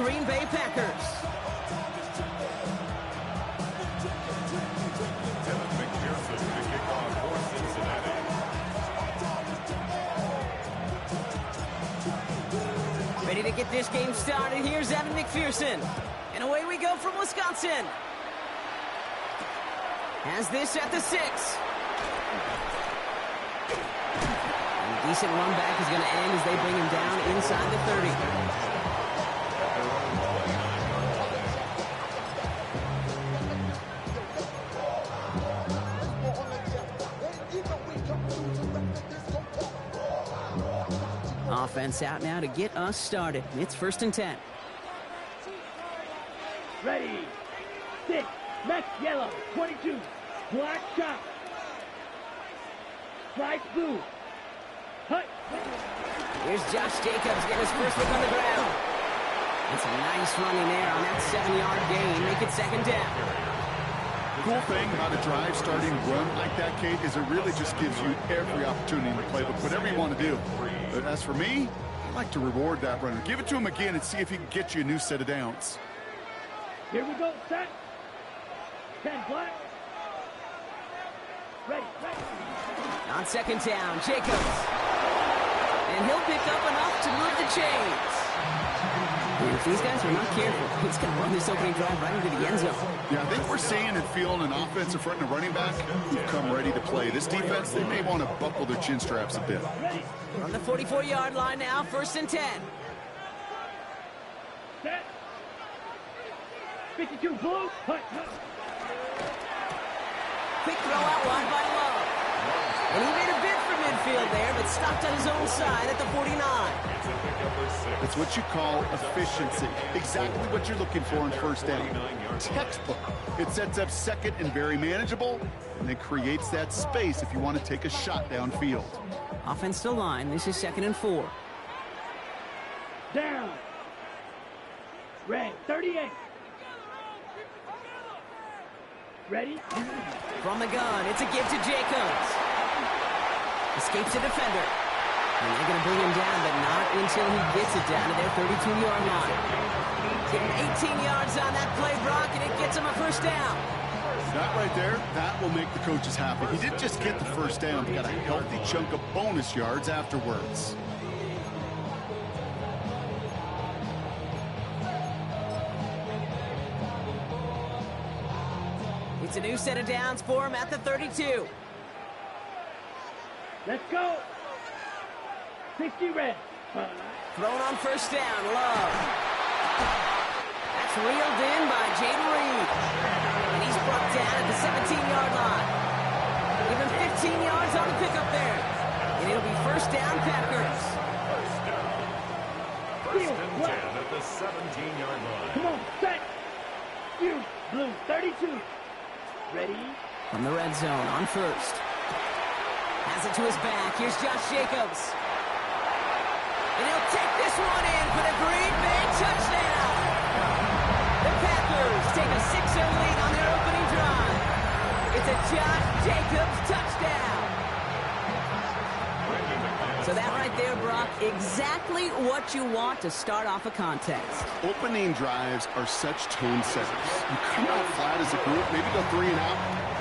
Green Bay Packers. Ready to get this game started. Here's Evan McPherson. And away we go from Wisconsin. Has this at the 6. And a decent run back is going to end as they bring him down inside the 30. Offense out now to get us started. It's 1st and 10. Ready, 6, left yellow, 22, black shot, strike blue, hut. Here's Josh Jacobs getting his first look on the ground. That's a nice running there on that 7-yard gain. Make it 2nd down. The cool thing about a drive starting run like that, Kate, is it really just gives you every opportunity to play with whatever you want to do. But as for me, I like to reward that runner. Give it to him again and see if he can get you a new set of downs. Here we go, set. 10 black. Ready. On 2nd down, Jacobs. And he'll pick up enough to move the chains. And if these guys are not careful, he's going to run this opening drive right into the end zone. Yeah, I think we're seeing and feeling an offense in front of a running back who've come ready to play. This defense, they may want to buckle their chin straps a bit. From the 44-yard line now, 1st and 10. Set. 52 blue. Hut. Quick throw out wide by Love. And he made a bid for midfield there, but stopped on his own side at the 49. It's what you call efficiency. Exactly what you're looking for in 1st down. Textbook. It sets up 2nd and very manageable, and it creates that space if you want to take a shot downfield. Offense to line. This is 2nd and 4. Down. Red, 38. Ready? From the gun, it's a give to Jacobs. Escapes a defender. And they're going to bring him down, but not until he gets it down to their 32-yard line. Getting 18 yards on that play, Brock, and it gets him a 1st down. That right there, that will make the coaches happy. He didn't just get the 1st down, he got a healthy chunk of bonus yards afterwards. It's a new set of downs for him at the 32. Let's go. 60 red. Thrown on 1st down, Love. That's reeled in by Jaden Reed. And he's brought down at the 17-yard line. Even 15 yards on the pickup there. And it'll be 1st down, Packers. 1st and 10 at the 17-yard line. Come on, set. You, blue, 32. Ready? From the red zone on 1st. Has it to his back. Here's Josh Jacobs. And he'll take this one in for the Green Bay touchdown. The Packers take a 6-0 lead on their opening drive. It's a Josh Jacobs touchdown. So that right there, Brock, exactly what you want to start off a contest. Opening drives are such tone setters. You come out flat as a group, maybe go 3 and out.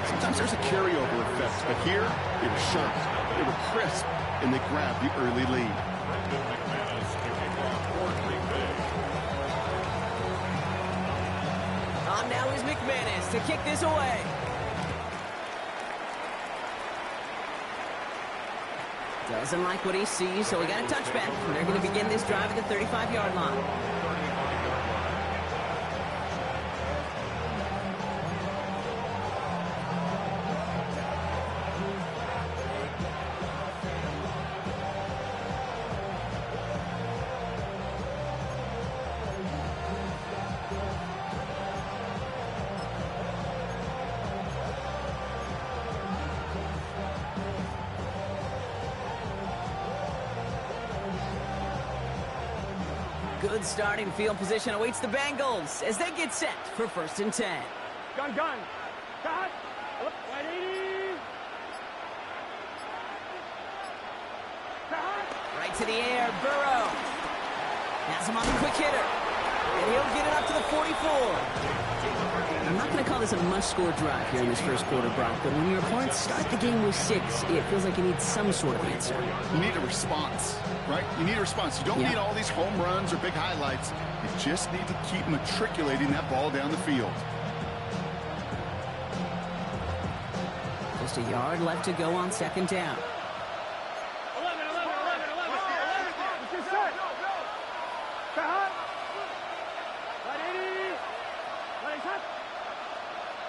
Sometimes there's a carryover effect, but here, they were sharp, they were crisp, and they grabbed the early lead. On now is McManus to kick this away. Doesn't like what he sees, so he got a touchback. And they're going to begin this drive at the 35-yard line. Good starting field position awaits the Bengals as they get set for 1st and 10. Gun. Shot. Up, 180. Shot. Right to the air, Burrow. Has him on the quick hitter. And he'll this a must-score drive here in this first quarter, Brock, but when your opponents start the game with 6, it feels like you need some sort of answer. You need a response, right? You need a response. You don't need all these home runs or big highlights. You just need to keep matriculating that ball down the field. Just a yard left to go on second down. 11. It's your set. Stay hot. Right, 80. Right, hot.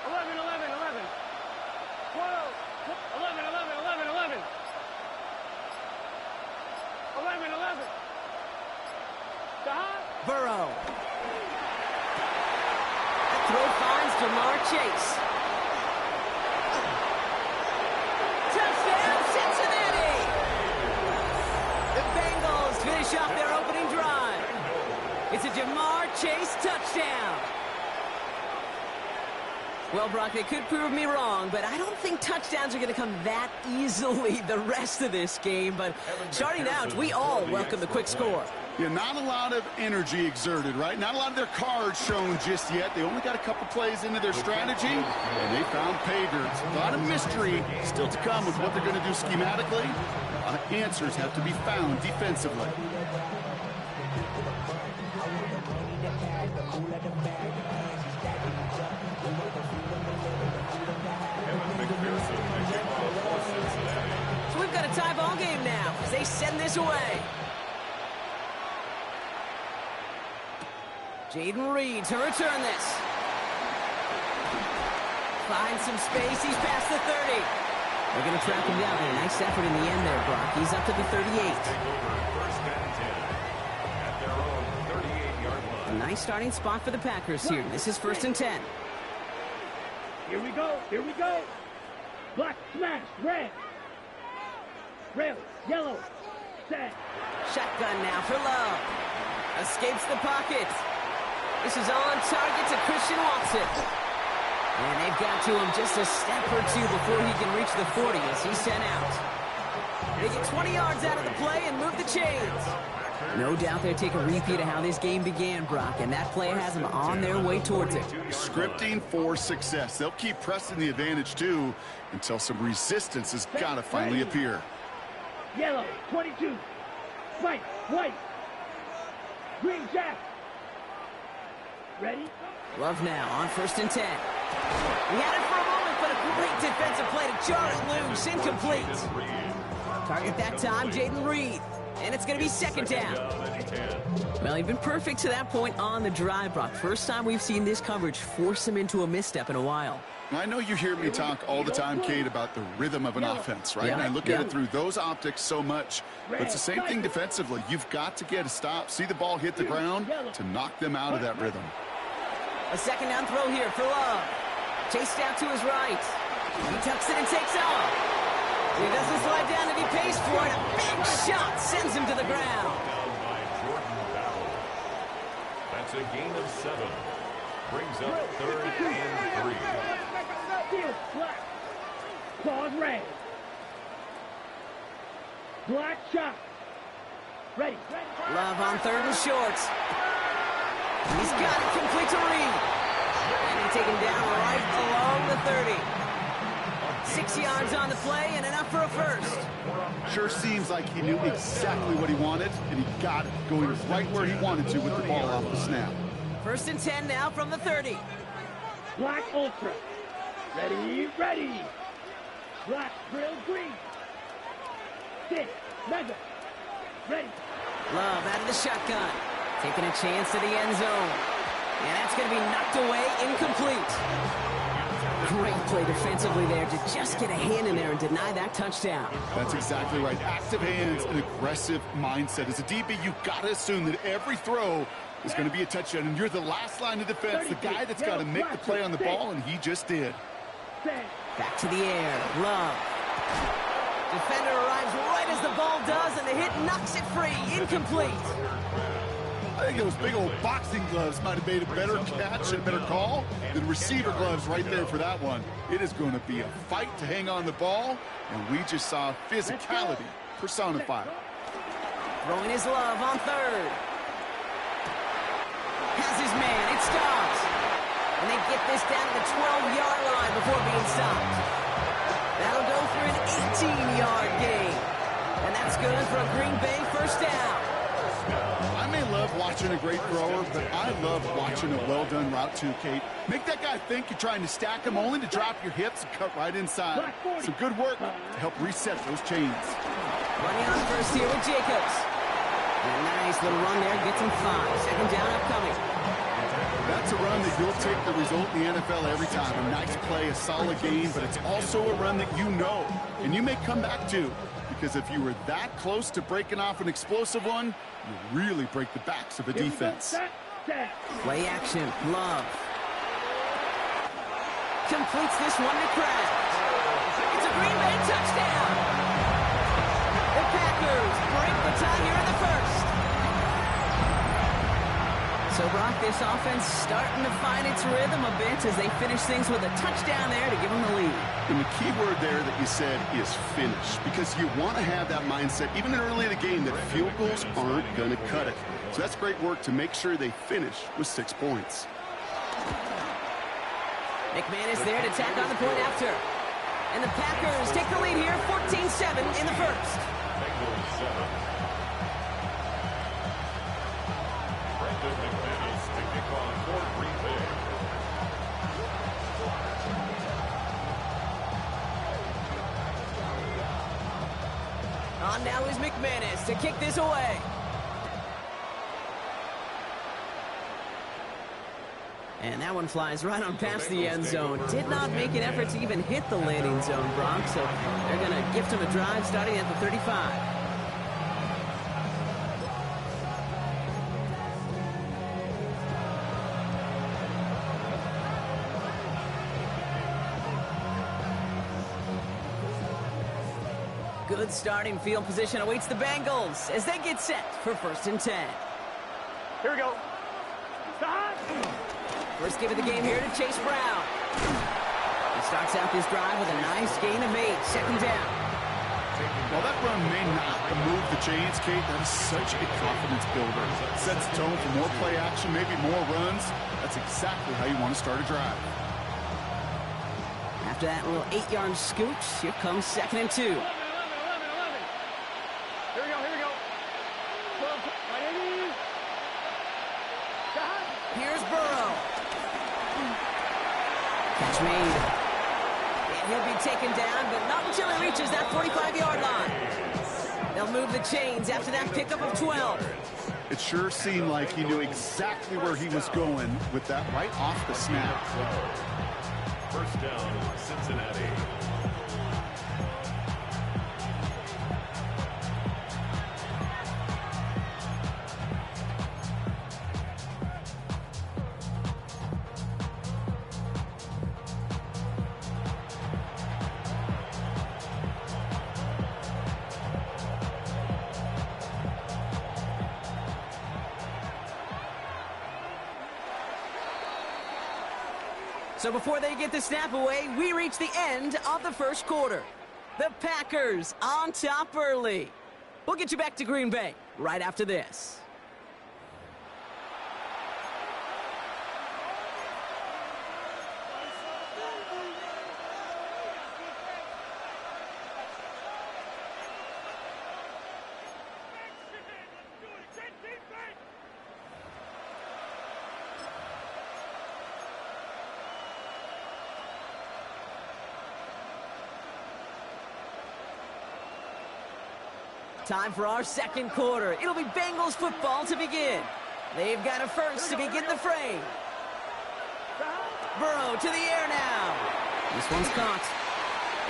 11. 12. 11. Stay hot. Burrow. Throw finds Jamar Chase. Touchdown, Cincinnati! The Bengals finish off their opening drive. It's a Jamar Chase touchdown. Well, Brock, they could prove me wrong, but I don't think touchdowns are going to come that easily the rest of this game. But starting out, we all welcome the quick score. Yeah, not a lot of energy exerted, right? Not a lot of their cards shown just yet. They only got a couple plays into their strategy, and they found pay dirt. A lot of mystery still to come with what they're going to do schematically. A lot of answers have to be found defensively. So we've got a tie ball game now as they send this away. Jaden Reed to return this. Finds some space. He's past the 30. They're going to track him down. A nice effort in the end there, Brock. He's up to the 38. A nice starting spot for the Packers here. This is 1st and 10. Here we go. Black smash, red. Red, yellow, set. Shotgun now for Love. Escapes the pocket. This is on target to Christian Watson. And they've got to him just a step or two before he can reach the 40 as he's sent out. They get 20 yards out of the play and move the chains. No doubt they'll take a repeat of how this game began, Brock, and that play has them on their way towards it. Scripting for success. They'll keep pressing the advantage, too, until some resistance has got to finally appear. Yellow, 22. White. Green jack. Ready? Love now on 1st and 10. He had it for a moment, but a great defensive play to jar it loose. Incomplete. Target that time, Jaden Reed. And it's going to be 2nd down. Well, he's been perfect to that point on the drive, Brock. First time we've seen this coverage force him into a misstep in a while. I know you hear me talk all the time, Kate, about the rhythm of an offense, right? And I look at it through those optics so much. But it's the same thing defensively. You've got to get a stop, see the ball hit the ground to knock them out of that rhythm. A 2nd down throw here for Love. Chased out to his right. He tucks it and takes off. He doesn't slide down and he pays for it. A big shot sends him to the ground. That's a gain of 7. Brings up 3rd and 3. Black. Claws red. Black shot. Ready. Love on 3rd and short. He's got it complete to Reed. And he taken down right along the 30. 6 yards on the play and enough for a first. Sure seems like he knew exactly what he wanted, and he got it, going right where he wanted to with the ball off the snap. 1st and 10 now from the 30. Black ultra. Ready. Black grill green. 6. Mega. Ready. Love out of the shotgun. Taking a chance to the end zone. And that's going to be knocked away, incomplete. Great play defensively there to just get a hand in there and deny that touchdown. That's exactly right. Active hands and aggressive mindset. As a DB, you've got to assume that every throw is going to be a touchdown. And you're the last line of defense, the guy that's got to make the play on the ball, and he just did. Back to the air. Love. Defender arrives right as the ball does, and the hit knocks it free. Incomplete. I think those big old boxing gloves might have made a better catch and a better call than receiver gloves right there for that one. It is going to be a fight to hang on the ball, and we just saw physicality personified. Throwing his Love on 3rd. Has his man. It stops. And they get this down to the 12-yard line before being stopped. That'll go for an 18-yard gain. And that's good for a Green Bay first down. I may love watching a great thrower, but I love watching a well-done route too, Kate. Make that guy think you're trying to stack him only to drop your hips and cut right inside. Some good work to help reset those chains. Running on first here with Jacobs. And a nice little run there, gets him 5. Second down upcoming. That's a run that you'll take the result in the NFL every time. A nice play, a solid game, but it's also a run that you know, and you may come back to. Because if you were that close to breaking off an explosive one, you really break the backs of a defense. Play action, Love. Completes this one to Kraft. It's a Green Bay touchdown. The Packers break the tie here in the first. So, Brock, this offense starting to find its rhythm a bit as they finish things with a touchdown there to give them the lead. And the key word there that you said is finish, because you want to have that mindset, even early in the game, that field goals aren't going to cut it. So that's great work to make sure they finish with 6 points. McManus there to tack on the point after. And the Packers take the lead here, 14-7 in the first. McManus to kick off for Green Bay. On now is McManus to kick this away. And that one flies right on past the end zone. Did not make an effort to even hit the landing zone, Bronx. So they're going to gift him a drive starting at the 35. Good starting field position awaits the Bengals as they get set for 1st and 10. Here we go. Stop. First give of the game here to Chase Brown. He starts out this drive with a nice gain of 8. Second down. While that run may not move the chains, Kate, that is such a confidence builder. It sets the tone for more play action, maybe more runs. That's exactly how you want to start a drive. After that little 8-yard scooch, here comes 2nd and 2. Here we go. Here's Burrow. Catch made. And he'll be taken down, but not until he reaches that 45-yard line. They'll move the chains after that pickup of 12. It sure seemed like he knew exactly where he was going with that right off the snap. First down, Cincinnati. So before they get the snap away, we reach the end of the first quarter. The Packers on top early. We'll get you back to Green Bay right after this. Time for our second quarter. It'll be Bengals football to begin. They've got a first to begin the fray. Burrow to the air now. This one's caught.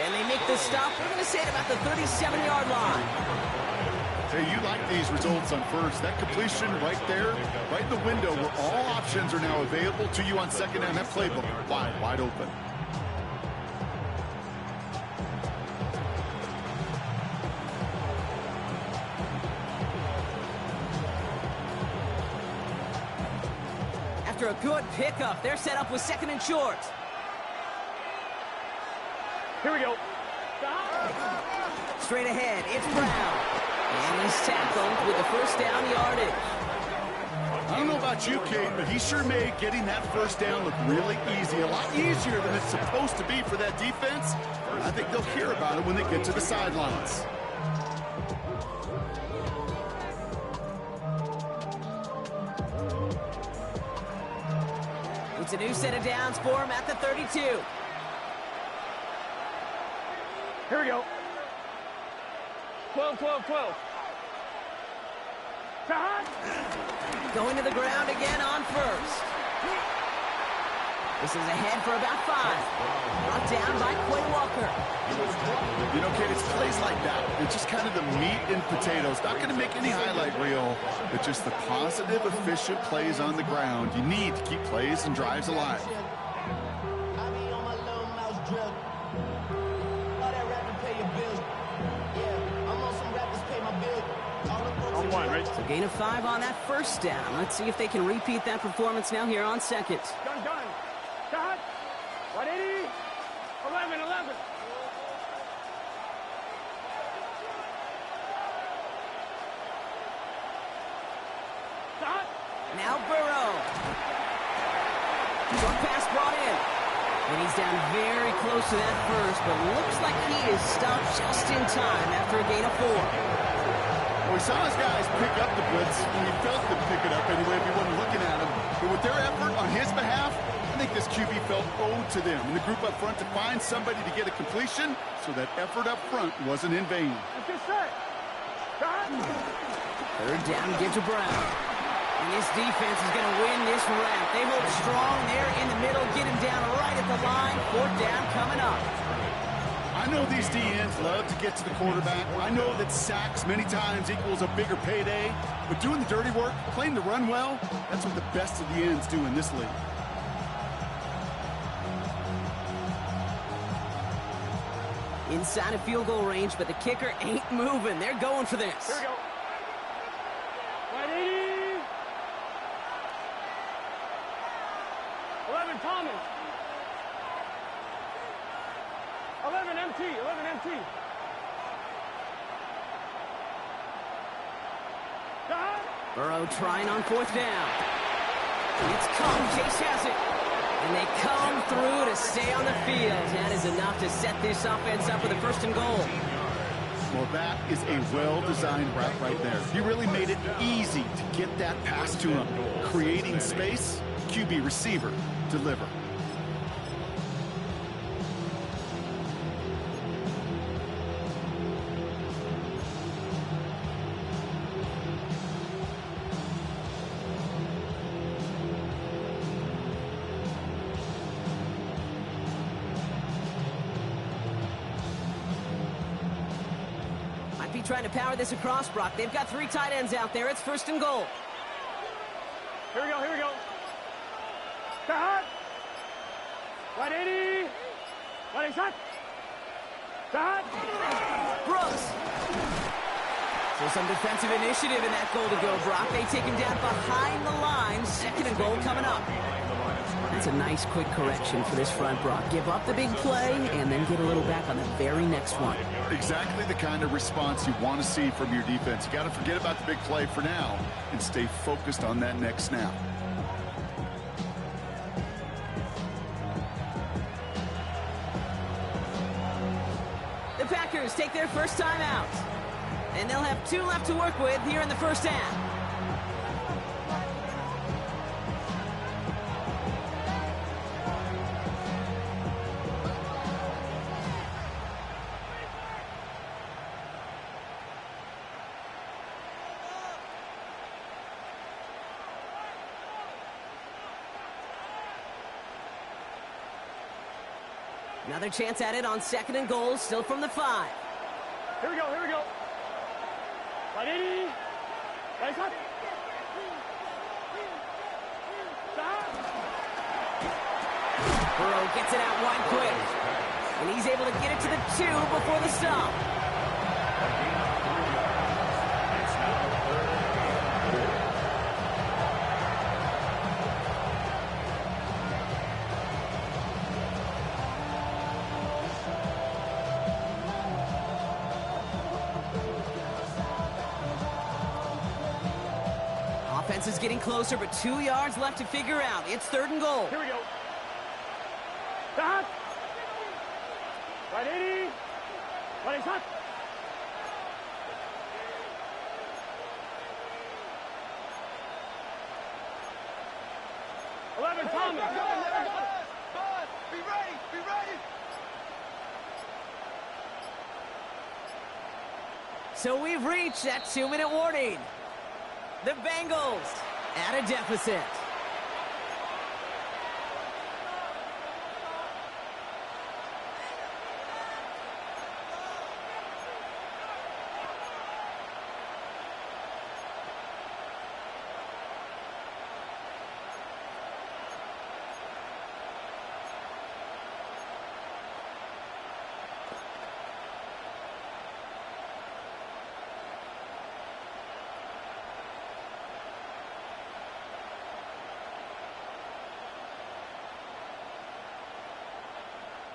And they make the stop. We're going to say it about the 37-yard line. Hey, you like these results on first. That completion right there, right in the window where all options are now available to you on second down. That playbook wide open. After a good pickup, they're set up with 2nd and short. Here we go. Straight ahead, it's Brown. And he's tackled with the first down yardage. don't know about you, Kate, but he sure made getting that first down look really easy. A lot easier than it's supposed to be for that defense. I think they'll hear about it when they get to the sidelines. It's a new set of downs for him at the 32. Here we go. 12, 12, 12. Going to the ground again on first. This is ahead for about 5. Brought down by Quay Walker. You know, Kate, it's plays like that. It's just kind of the meat and potatoes. Not going to make any highlight reel, but just the positive, efficient plays on the ground. You need to keep plays and drives alive. So gain of 5 on that first down. Let's see if they can repeat that performance now here on second. Gun. Shot. 180. 11, 11. Shot. Now Burrow. Short pass brought in. And he's down very close to that first, but looks like he is stopped just in time after a gain of 4. Well, we saw his guys pick up the blitz, and he felt them pick it up anyway if he wasn't looking at him. But with their effort on his behalf, I think this QB felt owed to them and the group up front to find somebody to get a completion, so that effort up front wasn't in vain. Let's get set. Shot. Third down, give to Brown. And this defense is going to win this round. They hold strong there in the middle, get him down right at the line. 4th down coming up. I know these DNs love to get to the quarterback. I know that sacks many times equals a bigger payday, but doing the dirty work, playing the run well, that's what the best of the ends do in this league. Inside of field goal range, but the kicker ain't moving. They're going for this. Here we go. 180. 11, Thomas. 11 MT. 11 MT. Shot. Burrow trying on 4th down. It's come. Chase has it. And they come through to stay on the field. That is enough to set this offense up with a 1st and goal. Well, that is a well-designed route right there. He really made it easy to get that pass to him. Creating space, QB receiver, deliver. Trying to power this across, Brock. They've got 3 tight ends out there. It's 1st and goal. Here we go. Shot. 180. 180 shot. Shot. Brooks. So some defensive initiative in that goal to go, Brock. They take him down behind the line. 2nd and goal coming up. That's a nice quick correction for this front, Brock. Give up the big play and then get a little back on the very next one. Exactly the kind of response you want to see from your defense. You got to forget about the big play for now and stay focused on that next snap. The Packers take their first time out. And they'll have 2 left to work with here in the first half. Another chance at it on 2nd and goal, still from the 5. Here we go. 180. Nice shot. Burrow gets it out wide quick. And he's able to get it to the 2 before the stop. defense is getting closer, but 2 yards left to figure out. It's 3rd and goal. Here we go. Stop. Right, 80. Right, hot. Thomas. Bud, be ready, be ready. So we've reached that 2-minute warning. The Bengals at a deficit.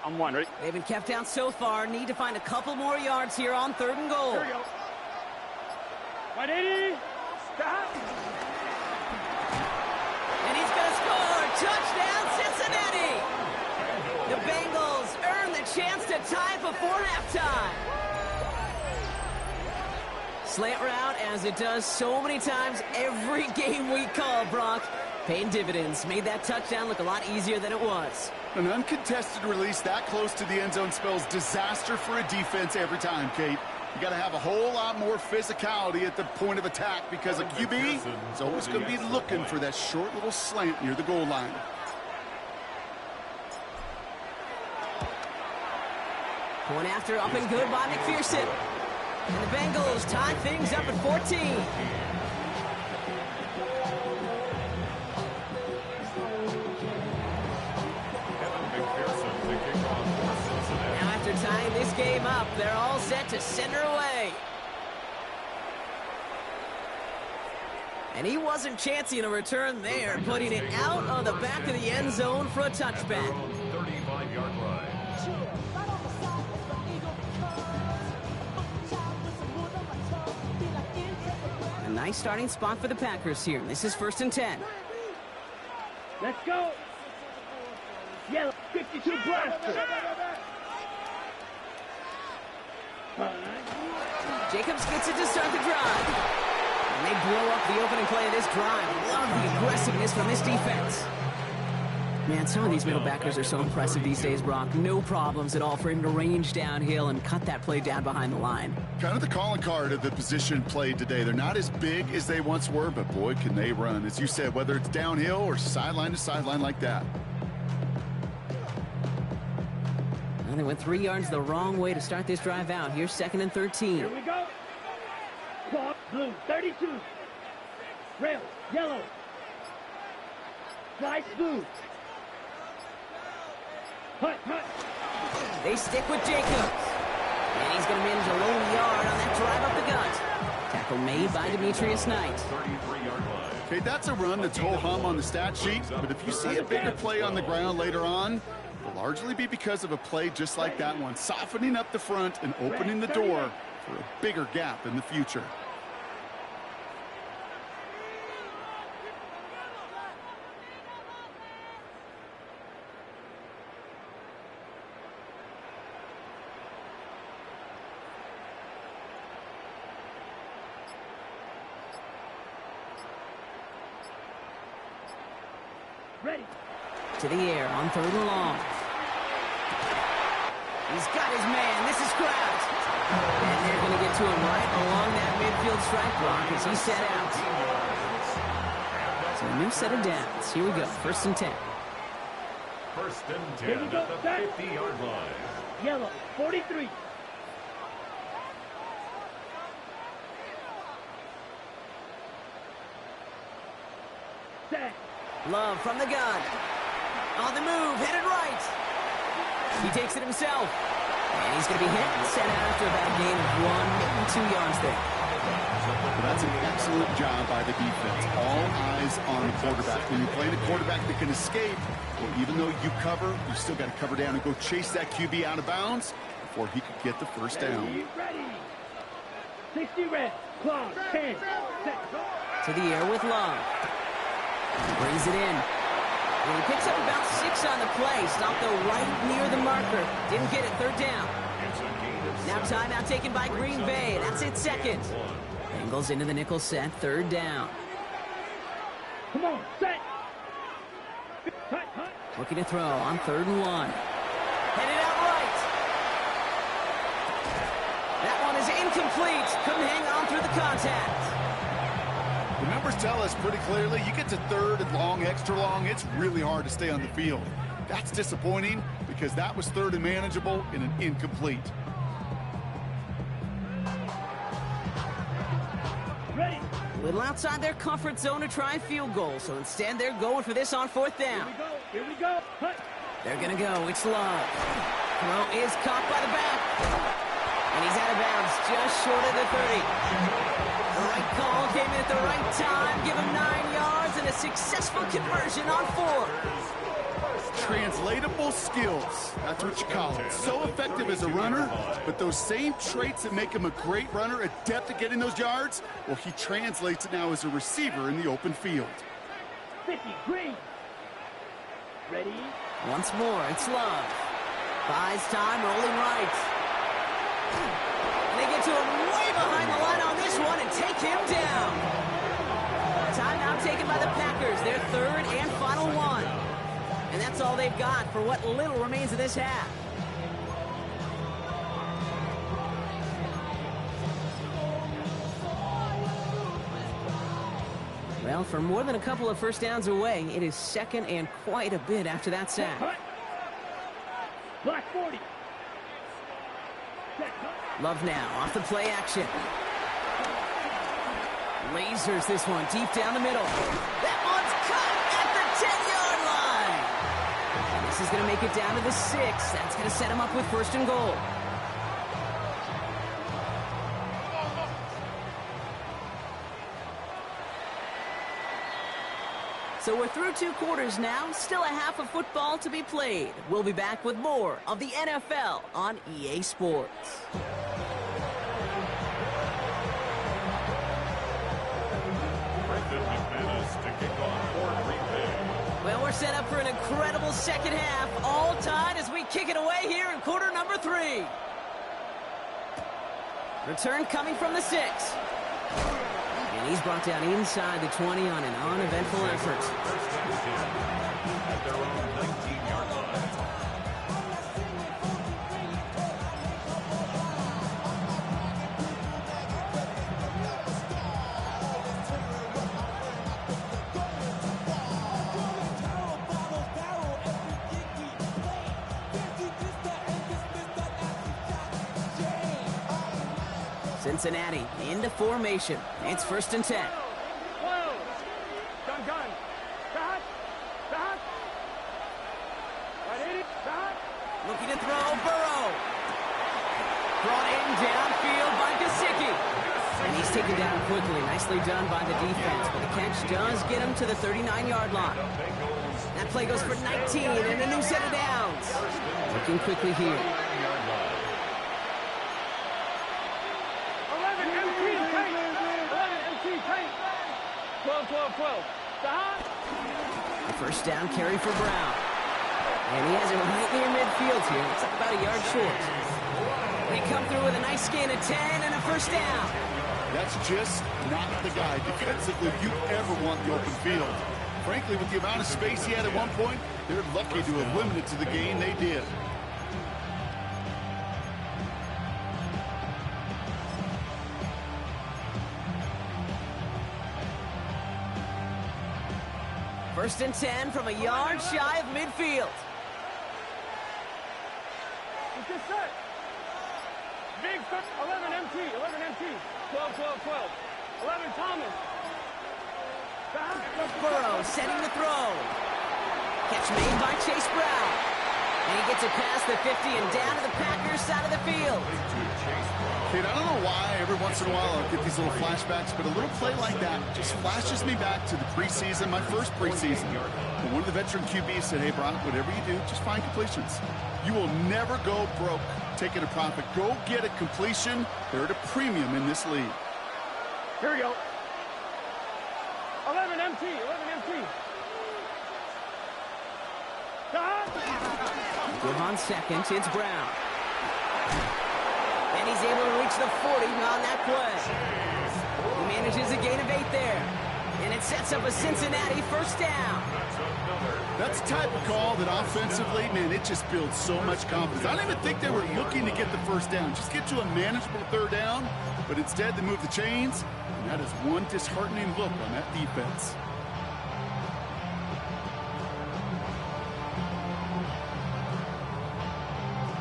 I'm one, ready? They've been kept down so far. Need to find a couple more yards here on 3rd and goal. Here we go. Right, 80. Stop. And he's going to score. Touchdown, Cincinnati. The Bengals earn the chance to tie before halftime. Slant route, as it does so many times every game we call, Brock. Paying dividends. Made that touchdown look a lot easier than it was. An uncontested release that close to the end zone spells disaster for a defense every time, Kate. You got to have a whole lot more physicality at the point of attack because a QB is always going to be looking for that short little slant near the goal line. Point after up and good by McPherson. And the Bengals tie things up at 14. Tying this game up, they're all set to send her away. And he wasn't chancing a return there, putting it out on the back of the end zone for a touchback. 35-yard line. A nice starting spot for the Packers here. This is 1st and 10. Let's go. Yellow 52 blaster. Jacobs gets it to start the drive. And they blow up the opening play of this drive. Love the aggressiveness from this defense. Man, some of these middle backers are so impressive these days, Brock. No problems at all for him to range downhill and cut that play down behind the line. Kind of the calling card of the position played today. They're not as big as they once were, but boy, can they run. As you said, whether it's downhill or sideline to sideline like that. They went 3 yards the wrong way to start this drive out. Here's 2nd and 13. Here we go. Clock, blue, 32. Rail, yellow. Slice, blue. Hut, hut. They stick with Jacobs. And he's going to manage a lone yard on that drive up the gut. Tackle made by Demetrius Knight. 33-yard line. Okay, that's a run that's ho-hum on the stat sheet, but if you see a bigger play on the ground later on, it'll largely be because of a play just like that one, softening up the front and opening the door for a bigger gap in the future. Ready. To the air on 3rd and long. He's got his man. This is Kraft. And they're going to get to him right along that midfield strike block as he's set out. So a new set of downs. Here we go. 1st and 10. 1st and 10 Here we go, at the 50-yard line. Yellow, 43. Set. Love from the gun. On the move, headed right. He takes it himself. And he's going to be hit and set out after about a gain of 1 and 2 yards there. Well, that's an excellent job by the defense. All eyes on the quarterback. When you play the quarterback that can escape, well, even though you cover, you still got to cover down and go chase that QB out of bounds before he could get the first down. Ready. 60 red. Clock, 10. Set. To the air with Love. Brings it in. And he picks up about 6 on the play. Stopped though right near the marker. Didn't get it. Third down. Now timeout taken by Green Bay. That's it, second. Bengals into the nickel set. Third down. Come on, set. Cut. Looking to throw on 3rd and 1. Headed out right. That one is incomplete. Couldn't hang on through the contact. The numbers tell us pretty clearly, you get to 3rd and long, extra long, it's really hard to stay on the field. That's disappointing because that was 3rd and manageable and an incomplete. Ready. A little outside their comfort zone to try a field goal, so instead they're going for this on 4th down. Here we go. Cut. They're going to go. It's Love. Throw is caught by the back. And he's out of bounds just short of the 30. The right call came in at the right time. Give him 9 yards and a successful conversion on 4. Translatable skills. That's what you call it. So effective as a runner, but those same traits that make him a great runner, adept at getting those yards, well, he translates it now as a receiver in the open field. 50, green. Ready. Once more, it's Love. Buys time, rolling right. And they get to him way behind the line on this one and take him down. Timeout taken by the Packers, their 3rd and final one. And that's all they've got for what little remains of this half. Well, for more than a couple of first downs away, it is 2nd and quite a bit after that sack. Cut. Black 40. Set. Cut. Love now, off the play action. Lasers this one deep down the middle. That one's cut at the 10-yard line. And this is going to make it down to the 6. That's going to set him up with 1st and goal. So we're through 2 quarters now. Still a half of football to be played. We'll be back with more of the NFL on EA Sports. Well, we're set up for an incredible second half. All tied as we kick it away here in quarter number 3. Return coming from the 6. And he's brought down inside the 20 on an uneventful effort. At their own 19-yard line. Cincinnati into formation. It's 1st and 10. Whoa. Gun. Stop. Right in. Stop. Looking to throw, Burrow. Brought in downfield by Gesicki. And he's taken down quickly. Nicely done by the defense. But the catch does get him to the 39-yard line. That play goes for 19 and a new set of downs. Looking quickly here. 12. Stop. The 1st down carry for Brown. And he has it right near midfield here. It's like about a yard short. They come through with a nice gain of 10 and a 1st down. That's just not the guy defensively you ever want in the open field. Frankly, with the amount of space he had at one point, they're lucky to have limited to the gain they did. First and 10 from a yard shy of midfield. It's just set. Big 11 MT. 12. 11 Thomas. Burrow setting the throw. Catch made by Chase Brown. And he gets it past the 50 and down to the Packers side of the field. Kid, I don't know why every once in a while I'll get these little flashbacks, but a little play like that just flashes me back to the preseason, my first preseason. And one of the veteran QBs said, hey, Brock, whatever you do, just find completions. You will never go broke taking a profit. Go get a completion. They're at a premium in this league. Here we go. MT. 11 MT. Give on second, it's Brown. And he's able to reach the 40 on that play. He manages a gain of 8 there. And it sets up a Cincinnati first down. That's the type of call that offensively, man, it just builds so much confidence. I don't even think they were looking to get the first down. Just get to a manageable third down. But instead, they move the chains. And that is one disheartening look on that defense.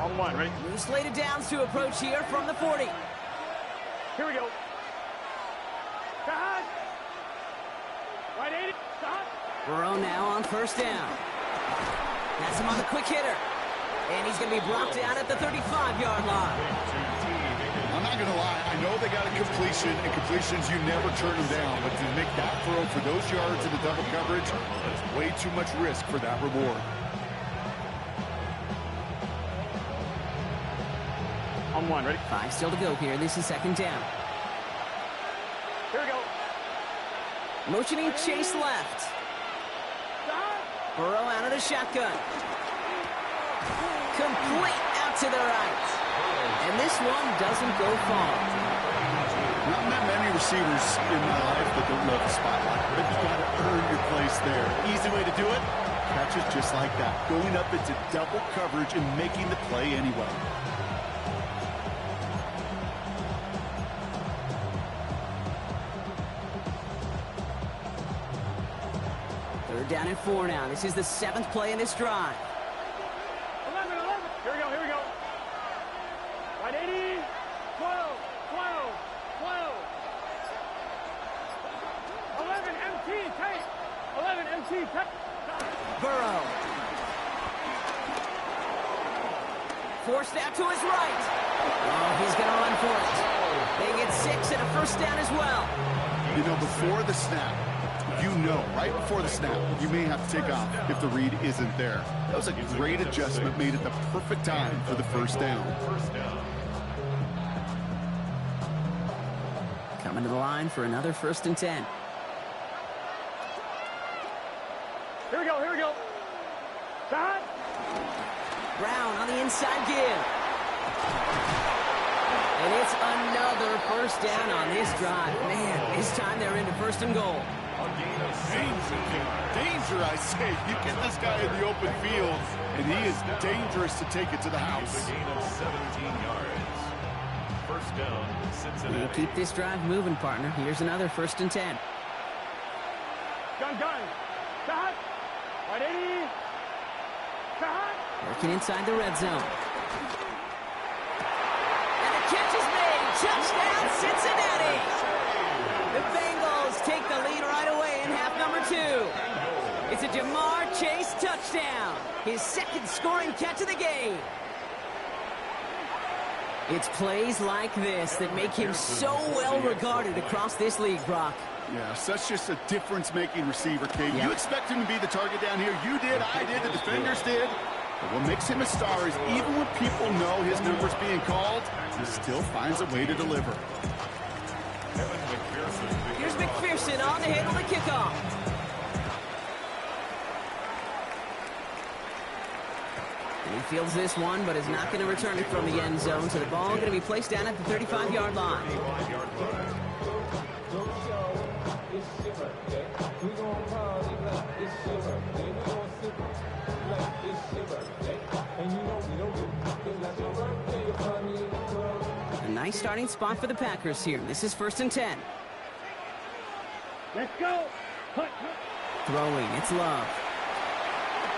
On one, ready? New slated downs to approach here from the 40. Here we go. Stop. Right 80. Stop. Burrow now on first down. That's him on the quick hitter. And he's going to be blocked down at the 35-yard line. I'm not going to lie. I know they got a completion, and completions, you never turn them down. But to make that throw for those yards in the double coverage, that's way too much risk for that reward. On one, ready? 5 still to go here. This is second down. Here we go. Motioning Chase left. Burrow out of the shotgun. Complete out to the right. And this one doesn't go far. Not met many receivers in my life that don't love the spotlight. But you got to earn your place there. Easy way to do it, catches just like that. Going up into double coverage and making the play anyway. Third down and 4 now. This is the 7th play in this drive. 11. Here we go. Right 80. 12. 11 MT. Take. 11 MT. Take. Burrow. Forced out to his right. Oh, he's going to run for it. They get 6 and a first down as well. You know, before the snap, you know, right before the snap, you may have to take off if the read isn't there. That was a great adjustment, made it the perfect time for the first down. Coming to the line for another 1st and 10. Here we go. Stop. Brown on the inside give. And it's another first down on this drive. Man, this time they're into 1st and goal. Danger, I say. You get this guy in the open field, and he is dangerous to take it to the house. A gain of 17 yards. First down, Cincinnati. We'll keep this drive moving, partner. Here's another 1st and 10. Gun. Stop. Right 80. Stop. Working inside the red zone. And the catch is made. Touchdown, Cincinnati. The Bengals take the lead right away in half number 2. It's a Jamar Chase touchdown. His 2nd scoring catch of the game. It's plays like this that make him so well regarded across this league, Brock. Yeah, such just a difference-making receiver, Kate. Yep. You expect him to be the target down here. You did, I did, the defenders did. But what makes him a star is even when people know his number's being called, he still finds a way to deliver. Here's McPherson on to handle the kickoff. And he fields this one, but is not going to return it from the end zone. So the ball going to be placed down at the 35-yard line. A nice starting spot for the Packers here. This is 1st and 10. Let's go. Cut. Throwing, it's Love.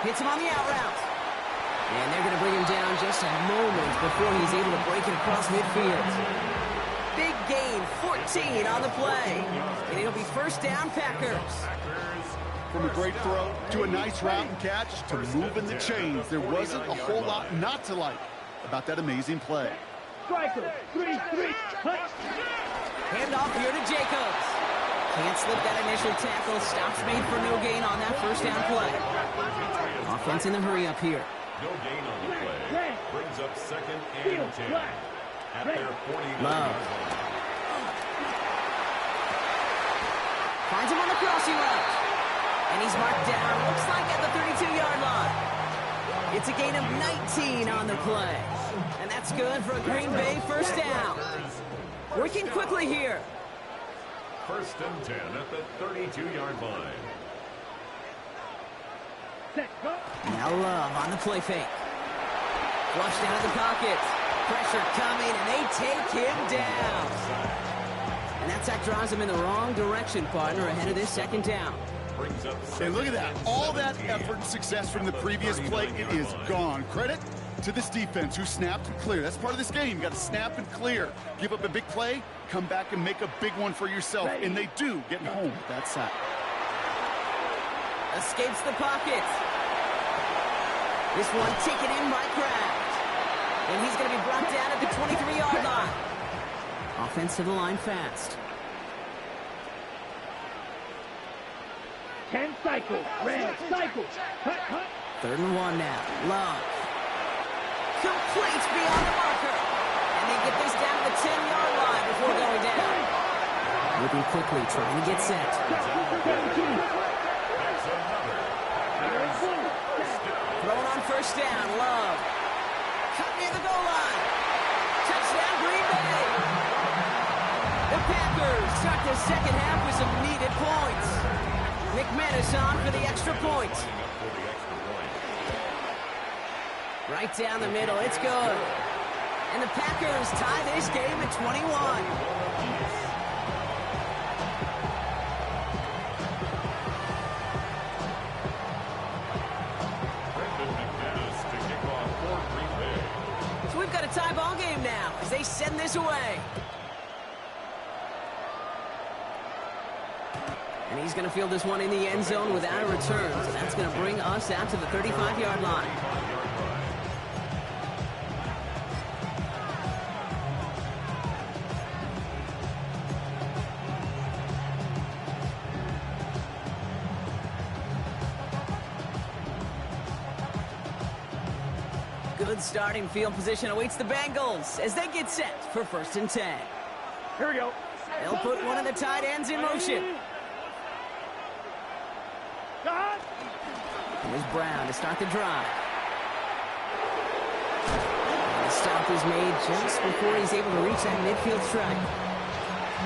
Hits him on the out route. And they're going to bring him down just a moment before he's able to break it across midfield. Big gain, 14 on the play. And it'll be first down, Packers. From a great throw to a nice route and catch to moving the chains, there wasn't a whole lot not to like about that amazing play. Striker. 3-3. Cut. Handoff here to Jacobs. Can't slip that initial tackle. Stops made for no gain on that first down play. Offense in the hurry up here. No gain on the play. Brings up 2nd and 10. At their 49 Love. Finds him on the crossing route. And he's marked down, looks like at the 32-yard line. It's a gain of 19 on the play. And that's good for a Green Bay first down. Working quickly here. First and 10 at the 32-yard line. Set, go. Now Love on the play fake. Flushed out of the pocket. Pressure coming, and they take him down. And that sack drives him in the wrong direction, partner, ahead of this second down. And look at that. All that effort and success from the previous play, it is gone. Credit to this defense who snapped and cleared. That's part of this game. You got to snap and clear. Give up a big play, come back and make a big one for yourself. And they do, getting home with that sack. Escapes the pocket. This one taken in by Kraft. And he's going to be brought down at the 23-yard line. Offense to the line fast. 10 cycles. Red, cycle. Cut, cut. 3rd and 1 now. Love. Complete beyond the marker. And they get this down to the 10-yard line before going down. Moving quickly, trying to get set. Thrown on first down. Love. Cut near the goal line. Touchdown, Green Bay. The Packers start the second half with some needed points. McManus on for the extra point. Right down the middle, it's good. And the Packers tie this game at 21. So we've got a tie ball game now as they send this away. And he's going to field this one in the end zone without a return. So that's going to bring us out to the 35-yard line. Good starting field position awaits the Bengals as they get set for 1st and 10. Here we go. They'll put one of the tight ends in motion. Cut. Here's Brown to start the drive. And the stop is made just before he's able to reach that midfield strike.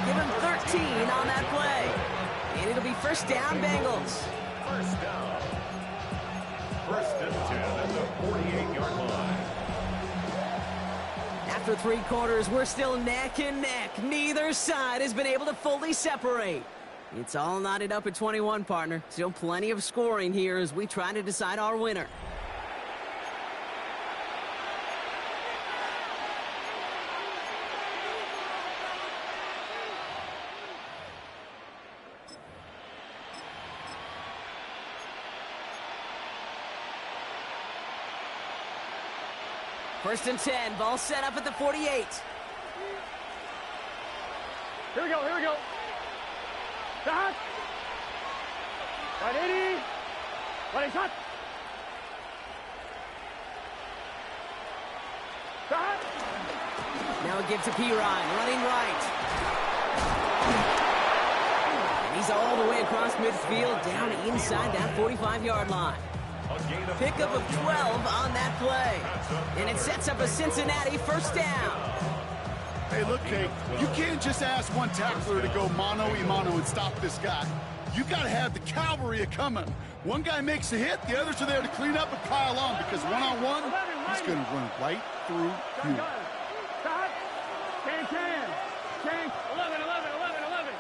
Give him 13 on that play. And it'll be first down, Bengals. First down. 1st and 10 at the 48-yard line. After 3 quarters, we're still neck and neck. Neither side has been able to fully separate. It's all knotted up at 21, partner. Still plenty of scoring here as we try to decide our winner. First and 10, ball set up at the 48. Here we go, here we go. Cut. 180. 180 shot. Cut. Now a give to Pirine, running right. And he's all the way across midfield, down inside that 45-yard line. Pickup of 12 on that play. And it sets up a Cincinnati first down. Hey, look, Kate, you can't just ask one tackler to go mano-a-mano and stop this guy. You got to have the cavalry coming. One guy makes a hit, the others are there to clean up and pile on, because one-on-one, he's going to run right through you. Cut. 10, 10. 10. 11, 11, 11, 11.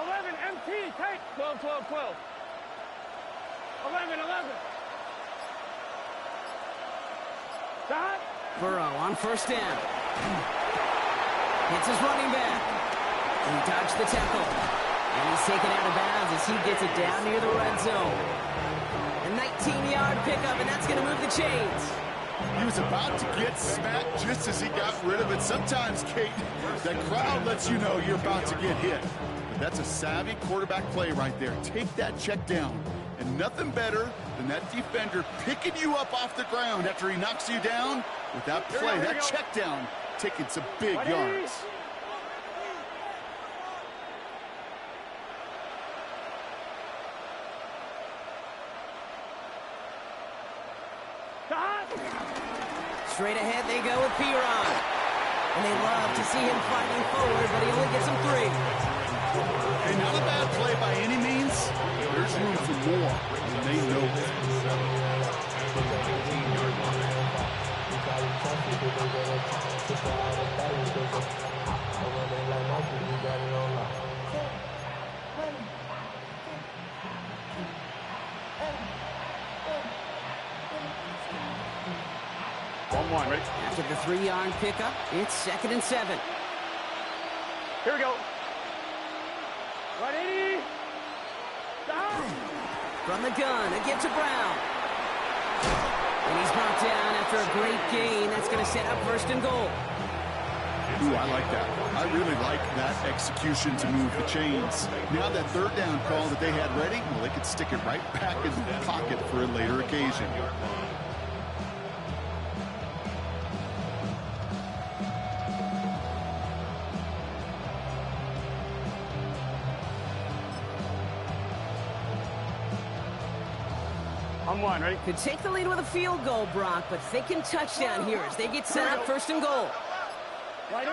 11, MT, take. 12, 12, 12. 11, 11. Cut. Burrow on first down. Hits his running back. He dodged the tackle. And he's taken out of bounds as he gets it down near the red zone. A 19-yard pickup, and that's going to move the chains. He was about to get smacked just as he got rid of it. Sometimes, Kate, that crowd lets you know you're about to get hit. But that's a savvy quarterback play right there. Take that check down. And nothing better than that defender picking you up off the ground after he knocks you down with that play, that check down, taking some big yards. Straight ahead they go with Piron. And they love to see him fighting forward, but he only gets him 3. And not a bad play by any means. There's room for more, and they know it. Ready? After the 3-yard pickup, it's 2nd and 7. Here we go. Ready? Stop. From the gun, again to Brown. And he's brought down after a great gain. That's going to set up 1st and goal. Ooh, I like that. I really like that execution to move the chains. Now that 3rd down call that they had ready, well, they could stick it right back in the pocket for a later occasion. On 1, ready? Could take the lead with a field goal, Brock, but thinking touchdown here as they get set up 1st and goal. Ready?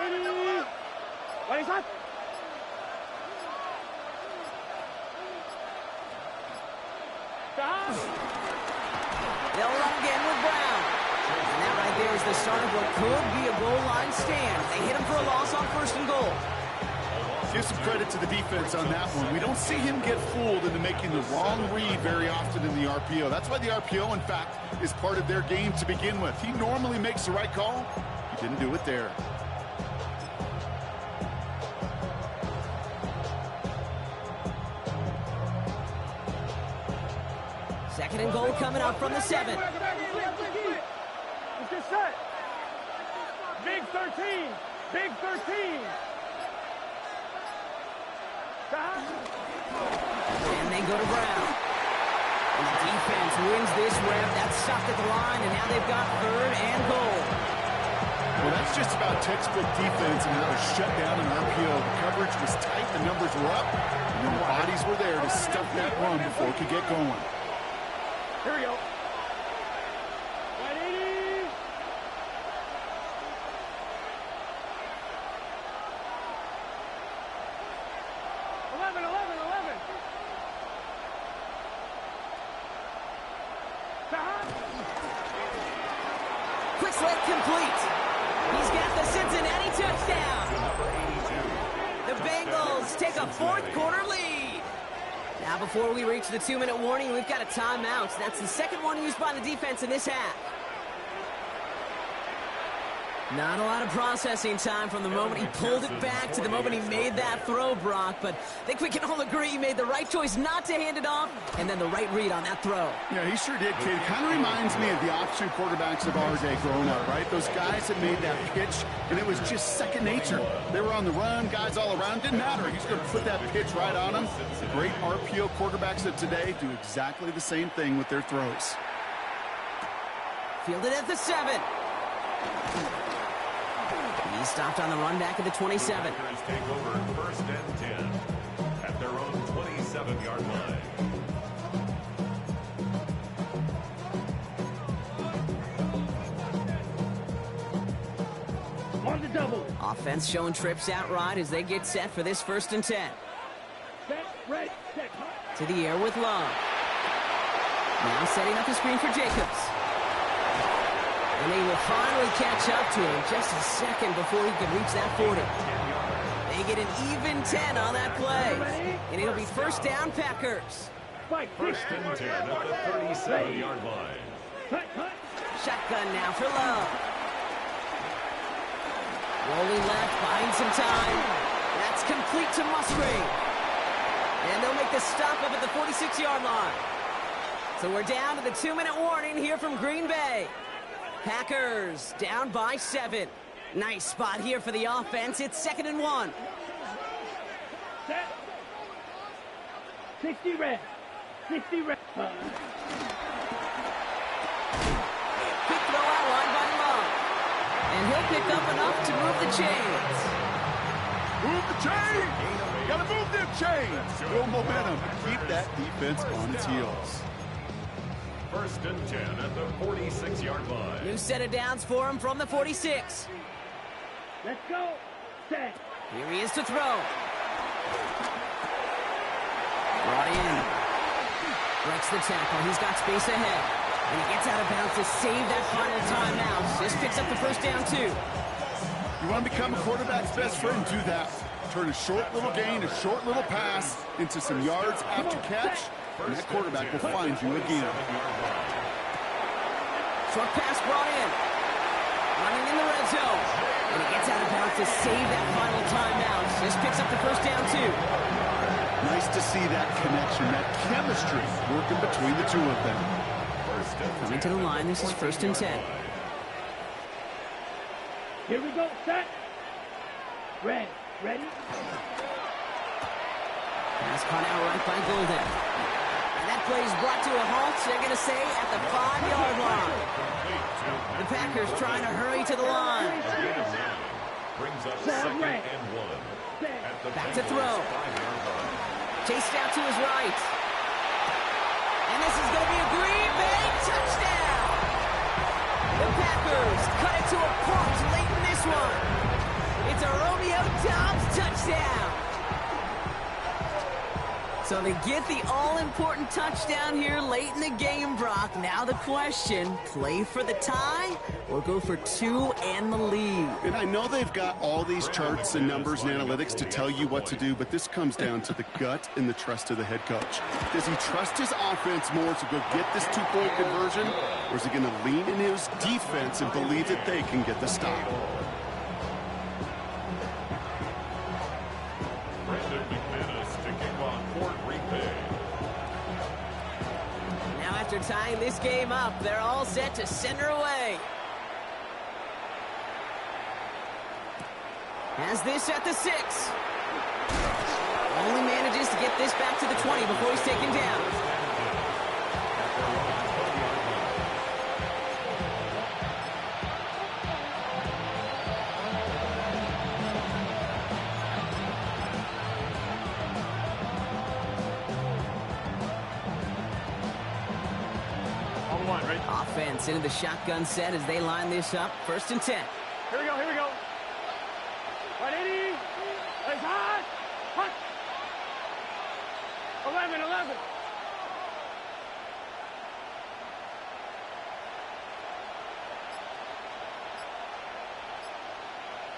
Ready, stop. Stop. They'll run again with Brown. And that right there is the start of what could be a goal line stand. They hit him for a loss on 1st and goal. Give some credit to the defense on that one. We don't see him get fooled into making the wrong read very often in the RPO. That's why the RPO, in fact, is part of their game to begin with. He normally makes the right call. He didn't do it there. Second and goal coming up from the 7. Let's get set. Big 13. Big 13. Stop. And they go to Brown. His defense wins this rep. That's stopped at the line, and now they've got 3rd and goal. Well, that's just about textbook defense and how to shut down an RPO. The coverage was tight, the numbers were up, and then the bodies were there to stuff that run before it could get going. Here we go. Ready? Eleven. Stop. Quick slant complete. He's got the Cincinnati touchdown. The Bengals take a 4th quarter lead. Now before we reach the 2-minute warning, we've got a timeout. That's the 2nd one used by the defense in this half. Not a lot of processing time from the moment he pulled it back to the moment he made that throw, Brock. But I think we can all agree he made the right choice not to hand it off, and then the right read on that throw. Yeah, he sure did, kid. Kind of reminds me of the option quarterbacks of our day growing up, right? Those guys that made that pitch, and it was just second nature. They were on the run, guys all around. Didn't matter. He's going to put that pitch right on them. The great RPO quarterbacks of today do exactly the same thing with their throws. Fielded at the 7. He stopped on the run back at the 27. Take over 1st and 10 at their own 27-yard line. On the double. Offense showing trips out right as they get set for this 1st and 10. Set, right, set. To the air with Love. Now setting up the screen for Jacobs. And he will finally catch up to him just a second before he can reach that 40. They get an even 10 on that play. And it'll be 1st down, Packers. 1st and 10 at the 37-yard line. Shotgun now for Love. Rolling left, buying some time. That's complete to Musgrave. And they'll make the stop up at the 46-yard line. So we're down to the 2-minute warning here from Green Bay. Packers down by 7. Nice spot here for the offense. It's 2nd and 1. Set. 60 red. 60 red. Quick throw out line by Love. And he'll pick up enough to move the chains. Move the chains! Gotta move them chains! Build momentum. Keep that defense on its heels. First and 10 at the 46-yard line. New set of downs for him from the 46. Let's go. Set. Here he is to throw. Brought in. Breaks the tackle. He's got space ahead. And he gets out of bounds to save that final timeout. Just picks up the first down, too. You want to become a quarterback's best friend, do that. Turn a short little gain, a short little pass into some yards after catch, and that quarterback will find you again. Short pass brought in. Running in the red zone. And he gets out of bounds to save that final timeout. Just picks up the first down, too. Nice to see that connection, that chemistry working between the two of them. Coming to the line, this is first and 10. Here we go. Set. Ready. Pass caught out right by Golden. And that play is brought to a halt, they're going to say, at the 5-yard line. The Packers trying to hurry to the line. Brings up second and 1. Back to throw. Chased out to his right. And this is going to be a Green Bay touchdown. The Packers cut it to a point late in this one. It's a Romeo Doubs touchdown. So they get the all-important touchdown here late in the game, Brock. Now the question, play for the tie or go for 2 and the lead? And I know they've got all these charts and numbers and analytics to tell you what to do, but this comes down to the gut and the trust of the head coach. Does he trust his offense more to go get this 2-point conversion, or is he going to lean in his defense and believe that they can get the stop? After tying this game up, they're all set to send her away. Has this at the 6. Only manages to get this back to the 20 before he's taken down. Offense into the shotgun set as they line this up. First and 10. Here we go. 180. It's hot. 11.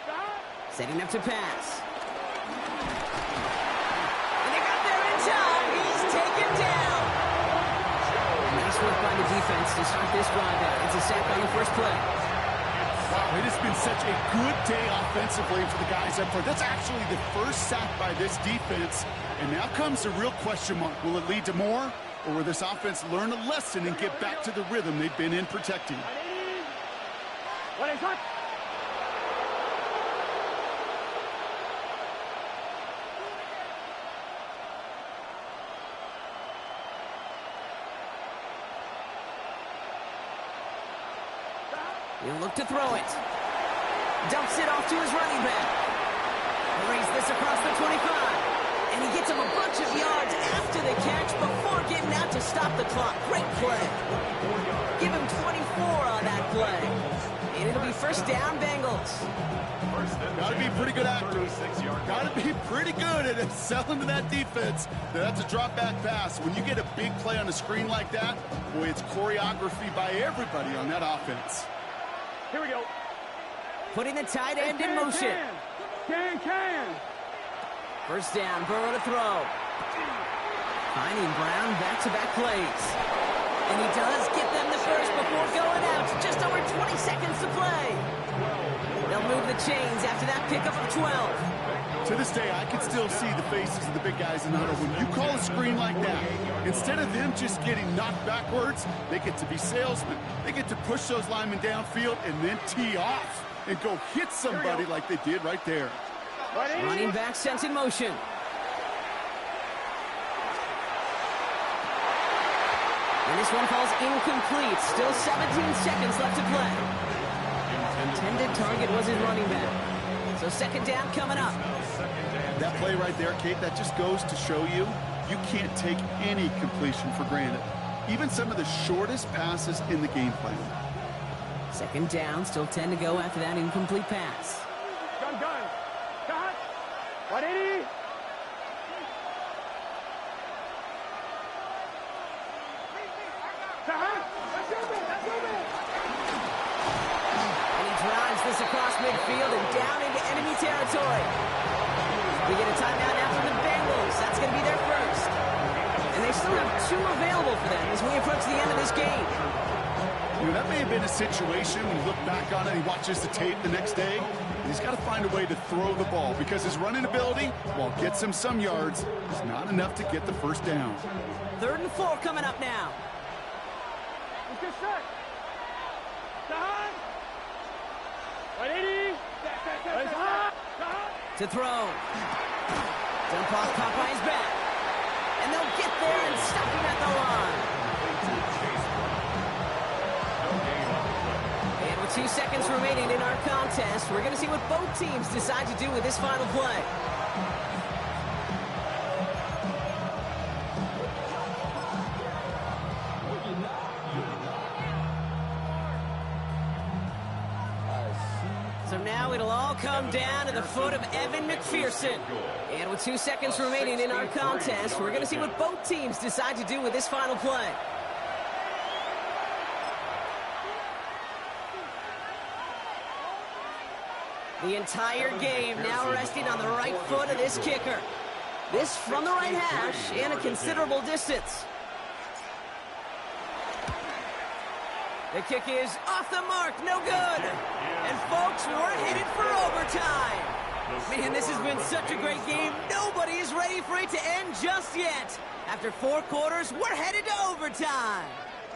Stop. Setting up to pass. And they got there in time. He's taken down. Nice work by the defense to start this drive out. It's a sack on the first play. Wow, it has been such a good day offensively for the guys up front. That's actually the first sack by this defense. And now comes the real question mark. Will it lead to more? Or will this offense learn a lesson and get back to the rhythm they've been in protecting? What is hot? He'll look to throw it. Dumps it off to his running back. Hurries this across the 25. And he gets him a bunch of yards after the catch before getting out to stop the clock. Great play. Give him 24 on that play. And it'll be first down, Bengals. Got to be pretty good actor. Got to be pretty good at selling to that defense. That's a drop back pass. When you get a big play on the screen like that, boy, it's choreography by everybody on that offense. Here we go. Putting the tight end in motion. Can. First down, Burrow to throw. Finding Brown back-to-back plays. And he does get them the first before going out. Just over 20 seconds to play. They'll move the chains after that pickup of 12. To this day, I can still see the faces of the big guys in the huddle. When you call a screen like that, instead of them just getting knocked backwards, they get to be salesmen. They get to push those linemen downfield and then tee off and go hit somebody like they did right there. Running back sent in motion. And this one falls incomplete. Still 17 seconds left to play. Intended target was his running back. So second down coming up. That play right there, Kate, that just goes to show you, you can't take any completion for granted. even some of the shortest passes in the game plan. Second down, still 10 to go after that incomplete pass. Gun. Cut. 180. And he drives this across midfield and down into enemy territory. We get a timeout now from the Bengals. That's going to be their first. And they still have 2 available for them as we approach the end of this game. You know, that may have been a situation when you look back on it and he watches the tape the next day. He's got to find a way to throw the ball because his running ability, while it gets him some yards, is not enough to get the first down. 3rd and 4 coming up now. Let's get set. Cut. 180. To throw. Dump off Popeye's back. And they'll get there and stop him at the line. And with 2 seconds remaining in our contest, we're going to see what both teams decide to do with this final play. So now it'll all come down to the foot of Evan McPherson. And with 2 seconds remaining in our contest, we're going to see what both teams decide to do with this final play. The entire game now resting on the right foot of this kicker. This from the right hash and a considerable distance. The kick is off the mark, no good. And folks, we're headed for overtime. Man, this has been such a great game. Nobody is ready for it to end just yet. After 4 quarters, we're headed to overtime.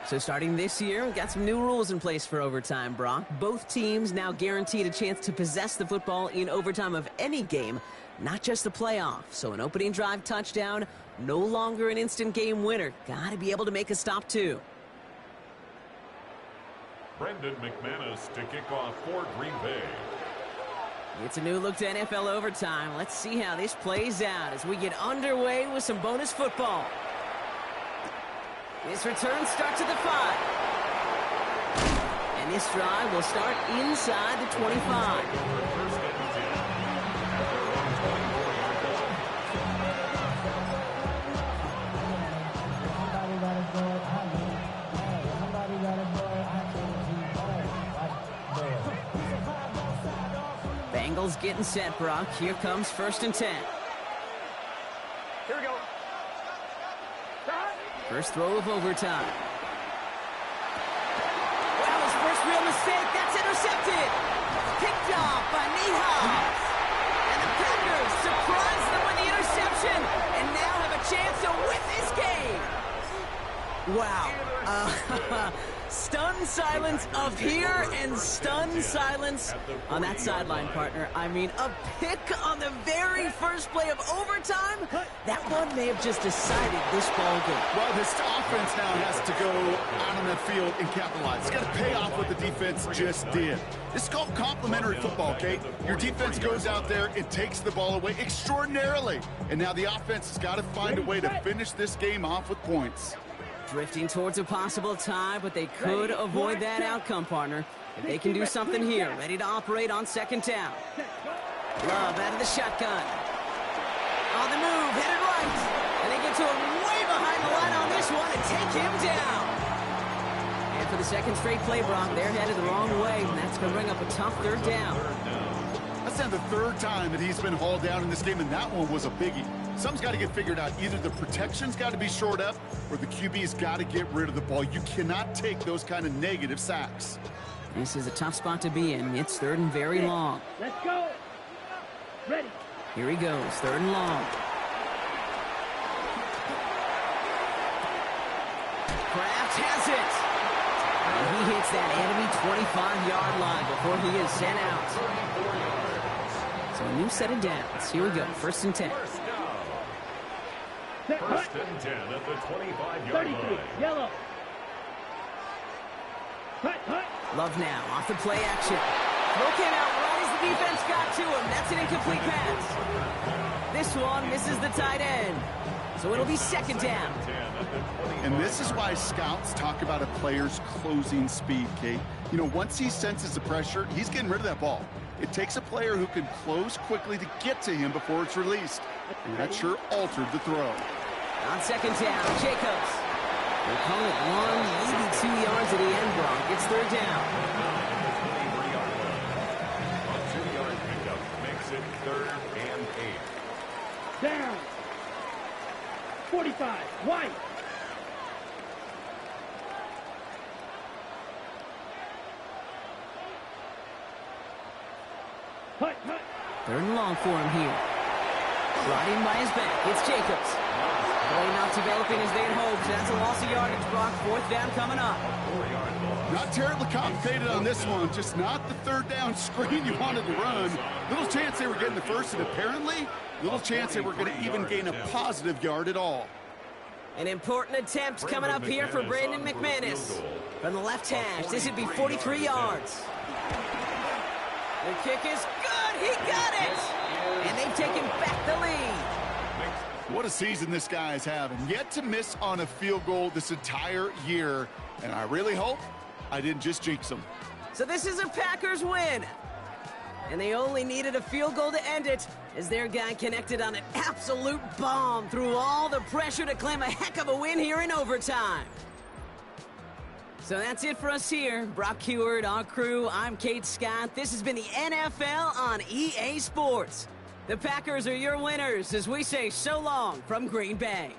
So starting this year, we've got some new rules in place for overtime, Brock. Both teams now guaranteed a chance to possess the football in overtime of any game, not just the playoff. So an opening drive touchdown, no longer an instant game winner. Got to be able to make a stop, too. Brendan McManus to kick off for Green Bay. It's a new look to NFL overtime. Let's see how this plays out as we get underway with some bonus football. This return starts at the 5. And this drive will start inside the 25. Bengals getting set, Brock. Here comes 1st and 10. Here we go. First throw of overtime. Well, his first real mistake. That's intercepted. Picked off by Nate Hobbs. And the Packers surprise them with the interception and now have a chance to win this game. Wow. Stunned silence up here and stunned silence on that sideline, partner. I mean, a pick on the very first play of overtime. That one may have just decided this ball game. Well, this offense now has to go out on that field and capitalize. It's got to pay off what the defense just did. This is called complementary football, okay? Your defense goes out there and takes the ball away extraordinarily. And now the offense has got to find a way to finish this game off with points. Drifting towards a possible tie, but they could avoid that outcome, partner. If they can do something here, ready to operate on 2nd down. Love out of the shotgun. On the move, headed right. And they get to him way behind the line on this one and take him down. And for the 2nd straight play, Brock, they're headed the wrong way, and that's going to bring up a tough 3rd down. That's now the 3rd time that he's been hauled down in this game, and that one was a biggie. Something's got to get figured out. Either the protection's got to be shored up or the QB's got to get rid of the ball. You cannot take those kind of negative sacks. This is a tough spot to be in. It's 3rd and very long. Let's go. Ready. Here he goes, 3rd and long. Kraft has it. And he hits that enemy 25-yard line before he is sent out. So a new set of downs. Here we go, 1st and 10. First and 10 at the 25-yard line. Yellow. Love now, off the play action. Throw came out right as the defense got to him. That's an incomplete pass. This one misses the tight end. So it'll be second down. And this is why scouts talk about a player's closing speed, Kate. You know, once he senses the pressure, he's getting rid of that ball. It takes a player who can close quickly to get to him before it's released. And that sure altered the throw. On second down, Jacobs. They call it 1, maybe 2 yards at the end, Brock. It's third down. A 2-yard pickup makes it 3rd and 8. Down. 45. White. Hut, hut. Third and long for him here. Riding by his back, it's Jacobs. Play not developing as they had hoped. That's a loss of yardage, Brock. Fourth down coming up. Not terribly complicated on this one. Just not the third down screen you wanted to run. Little chance they were getting the first, and apparently, little chance they were going to even gain a positive yard at all. An important attempt coming up here for Brandon McManus. From the left hash, this would be 43 yards. The kick is good. He got it. And they've taken back the lead. What a season this guy is having. Yet to miss on a field goal this entire year. And I really hope I didn't just jinx him. So this is a Packers win. And they only needed a field goal to end it, as their guy connected on an absolute bomb through all the pressure to claim a heck of a win here in overtime. So that's it for us here. Brock Heward, our crew, I'm Kate Scott. This has been the NFL on EA Sports. The Packers are your winners as we say so long from Green Bay.